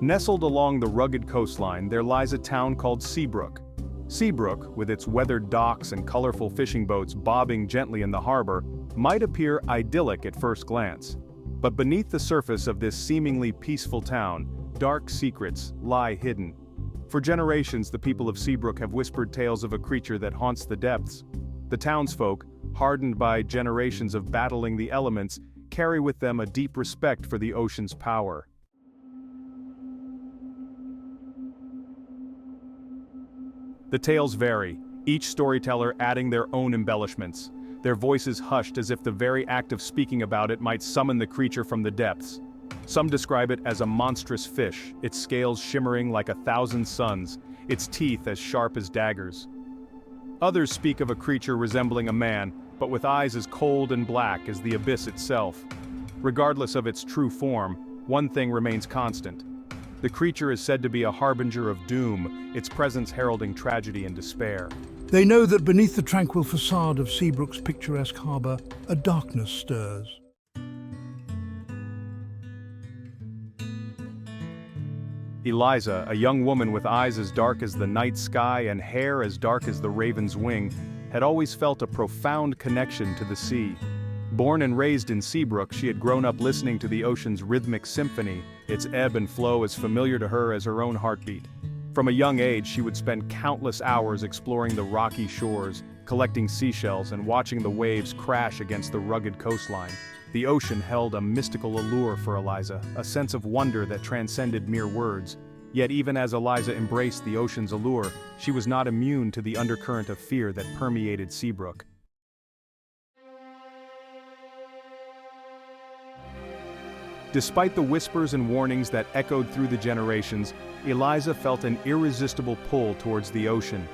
Nestled along the rugged coastline, there lies a town called Seabrook. Seabrook, with its weathered docks and colorful fishing boats bobbing gently in the harbor, might appear idyllic at first glance. But beneath the surface of this seemingly peaceful town, dark secrets lie hidden. For generations, the people of Seabrook have whispered tales of a creature that haunts the depths. The townsfolk, hardened by generations of battling the elements, carry with them a deep respect for the ocean's power. The tales vary, each storyteller adding their own embellishments, their voices hushed as if the very act of speaking about it might summon the creature from the depths. Some describe it as a monstrous fish, its scales shimmering like 1,000 suns, its teeth as sharp as daggers. Others speak of a creature resembling a man, but with eyes as cold and black as the abyss itself. Regardless of its true form, one thing remains constant. The creature is said to be a harbinger of doom, its presence heralding tragedy and despair. They know that beneath the tranquil facade of Seabrook's picturesque harbour, a darkness stirs. Eliza, a young woman with eyes as dark as the night sky and hair as dark as the raven's wing, had always felt a profound connection to the sea. Born and raised in Seabrook, she had grown up listening to the ocean's rhythmic symphony, its ebb and flow as familiar to her as her own heartbeat. From a young age, she would spend countless hours exploring the rocky shores, collecting seashells and watching the waves crash against the rugged coastline. The ocean held a mystical allure for Eliza, a sense of wonder that transcended mere words. Yet even as Eliza embraced the ocean's allure, she was not immune to the undercurrent of fear that permeated Seabrook. Despite the whispers and warnings that echoed through the generations, Eliza felt an irresistible pull towards the ocean.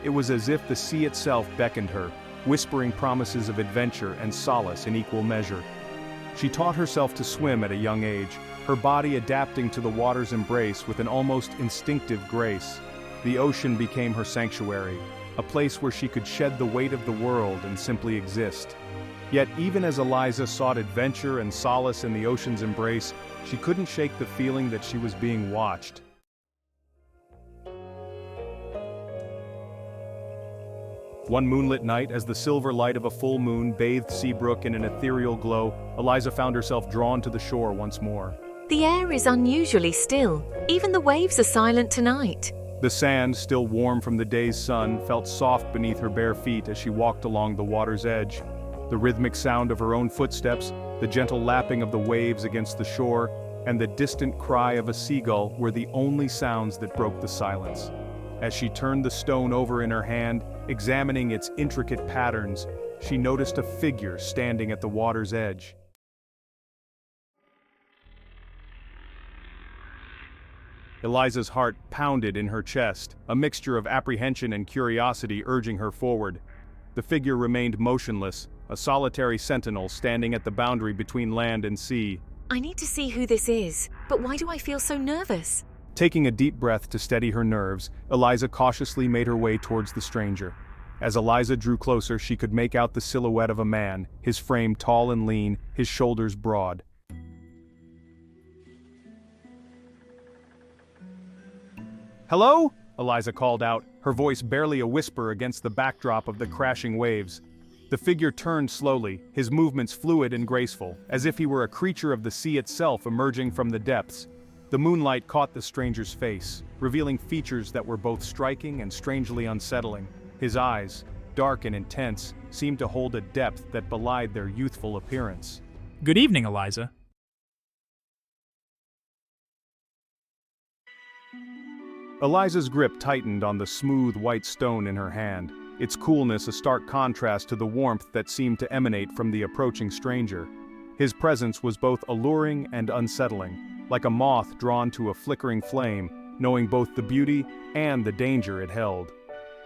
It was as if the sea itself beckoned her, whispering promises of adventure and solace in equal measure. She taught herself to swim at a young age, her body adapting to the water's embrace with an almost instinctive grace. The ocean became her sanctuary, a place where she could shed the weight of the world and simply exist. Yet even as Eliza sought adventure and solace in the ocean's embrace, she couldn't shake the feeling that she was being watched. One moonlit night, as the silver light of a full moon bathed Seabrook in an ethereal glow, Eliza found herself drawn to the shore once more. The air is unusually still. Even the waves are silent tonight. The sand, still warm from the day's sun, felt soft beneath her bare feet as she walked along the water's edge. The rhythmic sound of her own footsteps, the gentle lapping of the waves against the shore, and the distant cry of a seagull were the only sounds that broke the silence. As she turned the stone over in her hand, examining its intricate patterns, she noticed a figure standing at the water's edge. Eliza's heart pounded in her chest, a mixture of apprehension and curiosity urging her forward. The figure remained motionless, a solitary sentinel standing at the boundary between land and sea. I need to see who this is, but why do I feel so nervous? Taking a deep breath to steady her nerves, Eliza cautiously made her way towards the stranger. As Eliza drew closer, she could make out the silhouette of a man, his frame tall and lean, his shoulders broad. "Hello?" Eliza called out, her voice barely a whisper against the backdrop of the crashing waves. The figure turned slowly, his movements fluid and graceful, as if he were a creature of the sea itself emerging from the depths. The moonlight caught the stranger's face, revealing features that were both striking and strangely unsettling. His eyes, dark and intense, seemed to hold a depth that belied their youthful appearance. Good evening, Eliza. Eliza's grip tightened on the smooth white stone in her hand, its coolness a stark contrast to the warmth that seemed to emanate from the approaching stranger. His presence was both alluring and unsettling, like a moth drawn to a flickering flame, knowing both the beauty and the danger it held.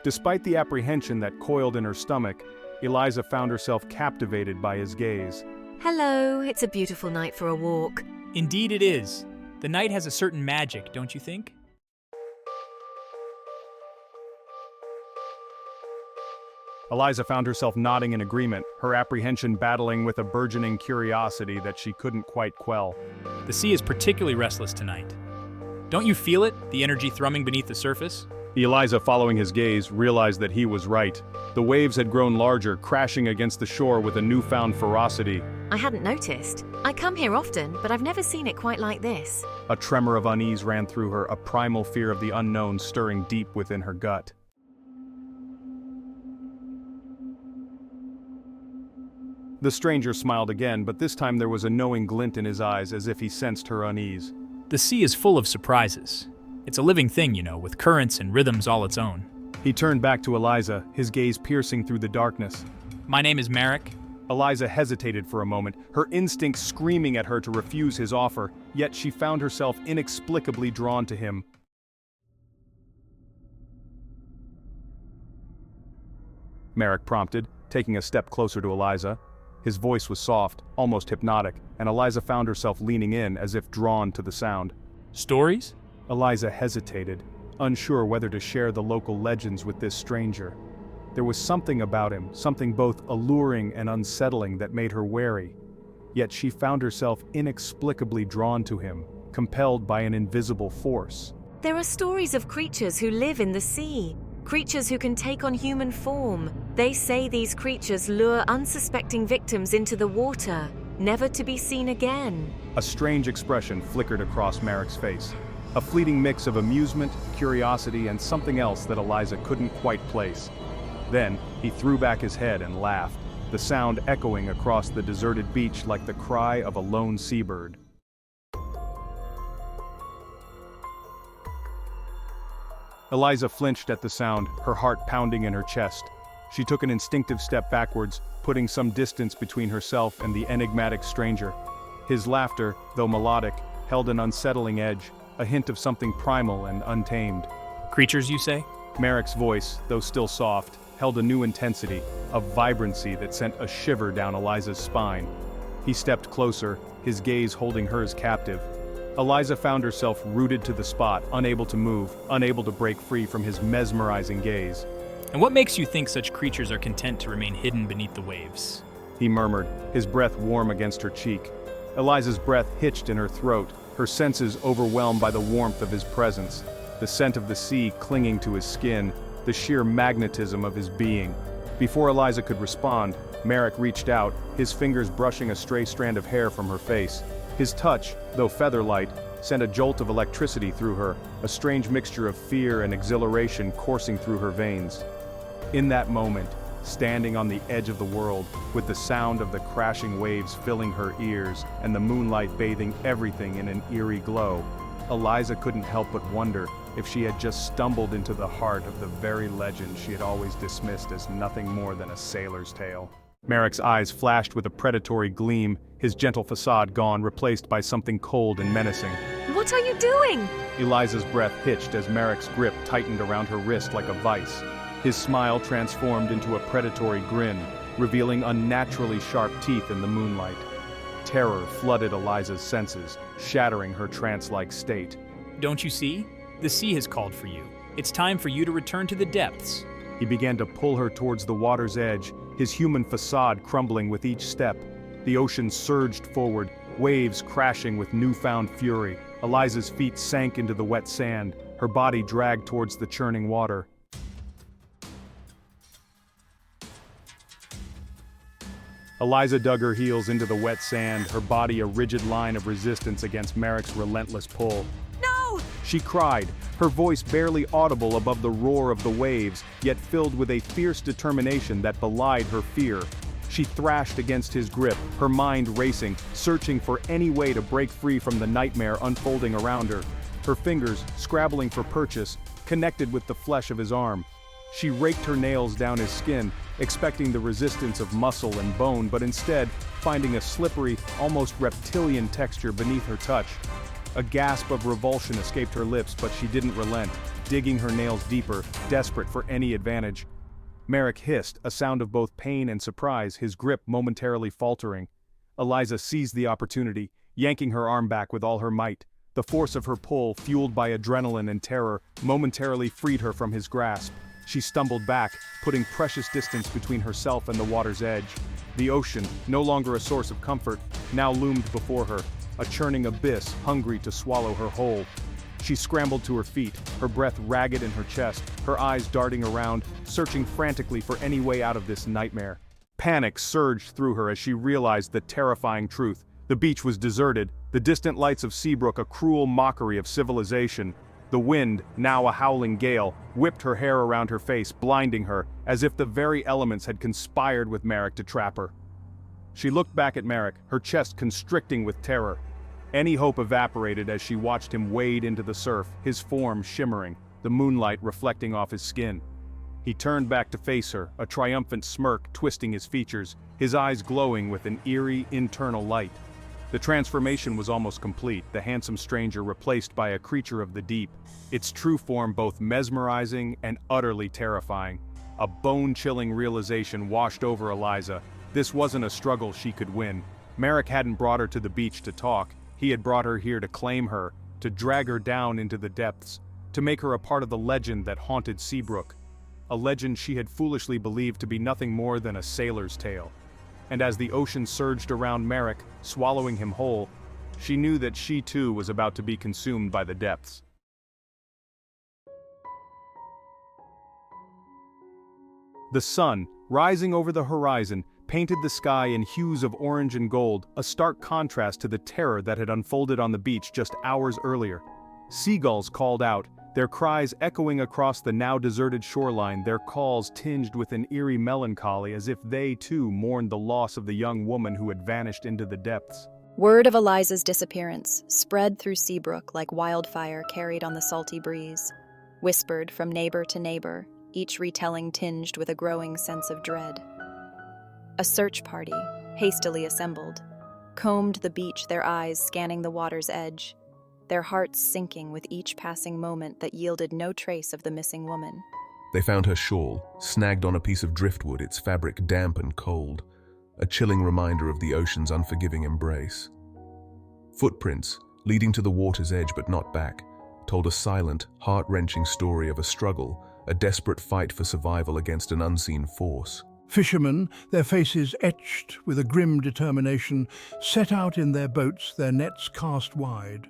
Despite the apprehension that coiled in her stomach, Eliza found herself captivated by his gaze. Hello, it's a beautiful night for a walk. Indeed it is. The night has a certain magic, don't you think? Eliza found herself nodding in agreement, her apprehension battling with a burgeoning curiosity that she couldn't quite quell. The sea is particularly restless tonight. Don't you feel it, the energy thrumming beneath the surface? Eliza, following his gaze, realized that he was right. The waves had grown larger, crashing against the shore with a newfound ferocity. I hadn't noticed. I come here often, but I've never seen it quite like this. A tremor of unease ran through her, a primal fear of the unknown stirring deep within her gut. The stranger smiled again, but this time there was a knowing glint in his eyes, as if he sensed her unease. The sea is full of surprises. It's a living thing, with currents and rhythms all its own. He turned back to Eliza, his gaze piercing through the darkness. My name is Merrick. Eliza hesitated for a moment, her instincts screaming at her to refuse his offer, yet she found herself inexplicably drawn to him. Merrick prompted, taking a step closer to Eliza. His voice was soft, almost hypnotic, and Eliza found herself leaning in as if drawn to the sound. Stories? Eliza hesitated, unsure whether to share the local legends with this stranger. There was something about him, something both alluring and unsettling that made her wary. Yet she found herself inexplicably drawn to him, compelled by an invisible force. There are stories of creatures who live in the sea, creatures who can take on human form. They say these creatures lure unsuspecting victims into the water, never to be seen again. A strange expression flickered across Merrick's face. A fleeting mix of amusement, curiosity, and something else that Eliza couldn't quite place. Then, he threw back his head and laughed, the sound echoing across the deserted beach like the cry of a lone seabird. Eliza flinched at the sound, her heart pounding in her chest. She took an instinctive step backwards, putting some distance between herself and the enigmatic stranger. His laughter, though melodic, held an unsettling edge, a hint of something primal and untamed. Creatures, you say? Merrick's voice, though still soft, held a new intensity, a vibrancy that sent a shiver down Eliza's spine. He stepped closer, his gaze holding hers captive. Eliza found herself rooted to the spot, unable to move, unable to break free from his mesmerizing gaze. And what makes you think such creatures are content to remain hidden beneath the waves? He murmured, his breath warm against her cheek. Eliza's breath hitched in her throat, her senses overwhelmed by the warmth of his presence, the scent of the sea clinging to his skin, the sheer magnetism of his being. Before Eliza could respond, Merrick reached out, his fingers brushing a stray strand of hair from her face. His touch, though feather-light, sent a jolt of electricity through her, a strange mixture of fear and exhilaration coursing through her veins. In that moment, standing on the edge of the world, with the sound of the crashing waves filling her ears and the moonlight bathing everything in an eerie glow, Eliza couldn't help but wonder if she had just stumbled into the heart of the very legend she had always dismissed as nothing more than a sailor's tale. Merrick's eyes flashed with a predatory gleam, his gentle facade gone, replaced by something cold and menacing. What are you doing? Eliza's breath hitched as Merrick's grip tightened around her wrist like a vice. His smile transformed into a predatory grin, revealing unnaturally sharp teeth in the moonlight. Terror flooded Eliza's senses, shattering her trance-like state. Don't you see? The sea has called for you. It's time for you to return to the depths. He began to pull her towards the water's edge, his human facade crumbling with each step. The ocean surged forward, waves crashing with newfound fury. Eliza's feet sank into the wet sand, her body dragged towards the churning water. Eliza dug her heels into the wet sand, her body a rigid line of resistance against Merrick's relentless pull. No! She cried, her voice barely audible above the roar of the waves, yet filled with a fierce determination that belied her fear. She thrashed against his grip, her mind racing, searching for any way to break free from the nightmare unfolding around her. Her fingers, scrabbling for purchase, connected with the flesh of his arm. She raked her nails down his skin, expecting the resistance of muscle and bone, but instead finding a slippery, almost reptilian texture beneath her touch. A gasp of revulsion escaped her lips, but she didn't relent, digging her nails deeper, desperate for any advantage. Merrick hissed, a sound of both pain and surprise, his grip momentarily faltering. Eliza seized the opportunity, yanking her arm back with all her might. The force of her pull, fueled by adrenaline and terror, momentarily freed her from his grasp. She stumbled back, putting precious distance between herself and the water's edge. The ocean, no longer a source of comfort, now loomed before her, a churning abyss hungry to swallow her whole. She scrambled to her feet, her breath ragged in her chest, her eyes darting around, searching frantically for any way out of this nightmare. Panic surged through her as she realized the terrifying truth. The beach was deserted, the distant lights of Seabrook a cruel mockery of civilization. The wind, now a howling gale, whipped her hair around her face, blinding her, as if the very elements had conspired with Merrick to trap her. She looked back at Merrick, her chest constricting with terror. Any hope evaporated as she watched him wade into the surf, his form shimmering, the moonlight reflecting off his skin. He turned back to face her, a triumphant smirk twisting his features, his eyes glowing with an eerie, internal light. The transformation was almost complete, the handsome stranger replaced by a creature of the deep, its true form both mesmerizing and utterly terrifying. A bone-chilling realization washed over Eliza. This wasn't a struggle she could win. Merrick hadn't brought her to the beach to talk, he had brought her here to claim her, to drag her down into the depths, to make her a part of the legend that haunted Seabrook. A legend she had foolishly believed to be nothing more than a sailor's tale. And as the ocean surged around Merrick, swallowing him whole, she knew that she too was about to be consumed by the depths. The sun, rising over the horizon, painted the sky in hues of orange and gold, a stark contrast to the terror that had unfolded on the beach just hours earlier. Seagulls called out, their cries echoing across the now deserted shoreline, their calls tinged with an eerie melancholy as if they too mourned the loss of the young woman who had vanished into the depths. Word of Eliza's disappearance spread through Seabrook like wildfire carried on the salty breeze, whispered from neighbor to neighbor, each retelling tinged with a growing sense of dread. A search party, hastily assembled, combed the beach, their eyes scanning the water's edge, their hearts sinking with each passing moment that yielded no trace of the missing woman. They found her shawl, snagged on a piece of driftwood, its fabric damp and cold, a chilling reminder of the ocean's unforgiving embrace. Footprints, leading to the water's edge but not back, told a silent, heart-wrenching story of a struggle, a desperate fight for survival against an unseen force. Fishermen, their faces etched with a grim determination, set out in their boats, their nets cast wide,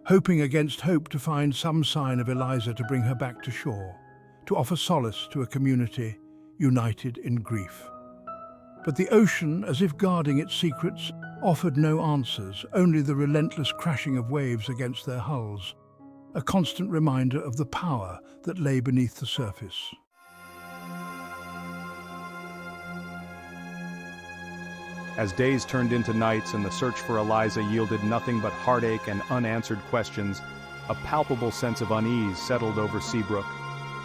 hoping against hope to find some sign of Eliza to bring her back to shore, to offer solace to a community united in grief. But the ocean, as if guarding its secrets, offered no answers, only the relentless crashing of waves against their hulls, a constant reminder of the power that lay beneath the surface. As days turned into nights and the search for Eliza yielded nothing but heartache and unanswered questions, a palpable sense of unease settled over Seabrook.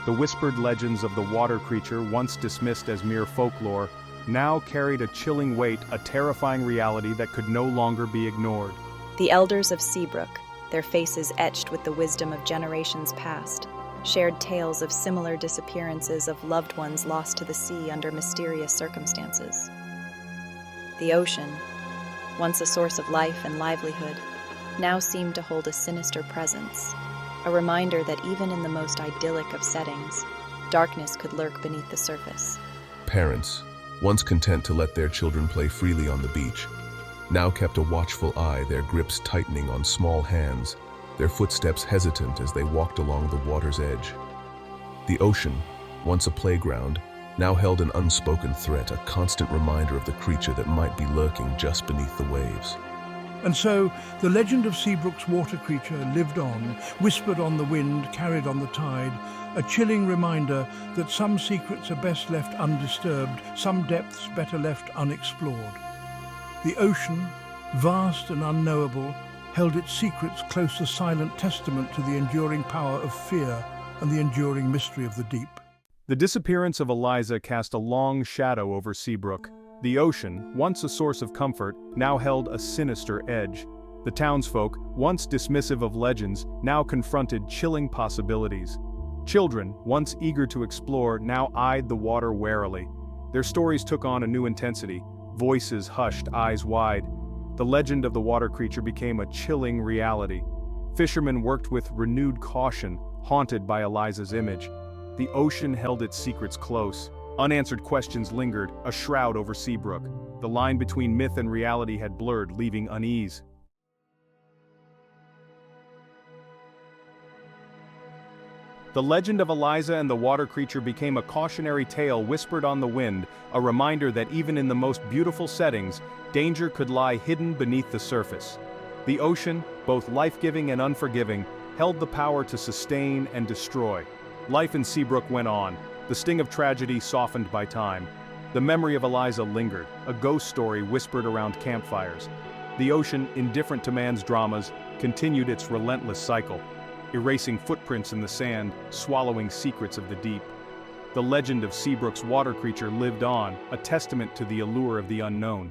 The whispered legends of the water creature, once dismissed as mere folklore, now carried a chilling weight, a terrifying reality that could no longer be ignored. The elders of Seabrook, their faces etched with the wisdom of generations past, shared tales of similar disappearances of loved ones lost to the sea under mysterious circumstances. The ocean, once a source of life and livelihood, now seemed to hold a sinister presence, a reminder that even in the most idyllic of settings, darkness could lurk beneath the surface. Parents, once content to let their children play freely on the beach, now kept a watchful eye, their grips tightening on small hands, their footsteps hesitant as they walked along the water's edge. The ocean, once a playground, now held an unspoken threat, a constant reminder of the creature that might be lurking just beneath the waves. And so, the legend of Seabrook's water creature lived on, whispered on the wind, carried on the tide, a chilling reminder that some secrets are best left undisturbed, some depths better left unexplored. The ocean, vast and unknowable, held its secrets close, a silent testament to the enduring power of fear and the enduring mystery of the deep. The disappearance of Eliza cast a long shadow over Seabrook. The ocean, once a source of comfort, now held a sinister edge. The townsfolk, once dismissive of legends, now confronted chilling possibilities. Children, once eager to explore, now eyed the water warily. Their stories took on a new intensity, voices hushed, eyes wide. The legend of the water creature became a chilling reality. Fishermen worked with renewed caution, haunted by Eliza's image. The ocean held its secrets close. Unanswered questions lingered, a shroud over Seabrook. The line between myth and reality had blurred, leaving unease. The legend of Eliza and the water creature became a cautionary tale whispered on the wind, a reminder that even in the most beautiful settings, danger could lie hidden beneath the surface. The ocean, both life-giving and unforgiving, held the power to sustain and destroy. Life in Seabrook went on, the sting of tragedy softened by time. The memory of Eliza lingered, a ghost story whispered around campfires. The ocean, indifferent to man's dramas, continued its relentless cycle, erasing footprints in the sand, swallowing secrets of the deep. The legend of Seabrook's water creature lived on, a testament to the allure of the unknown.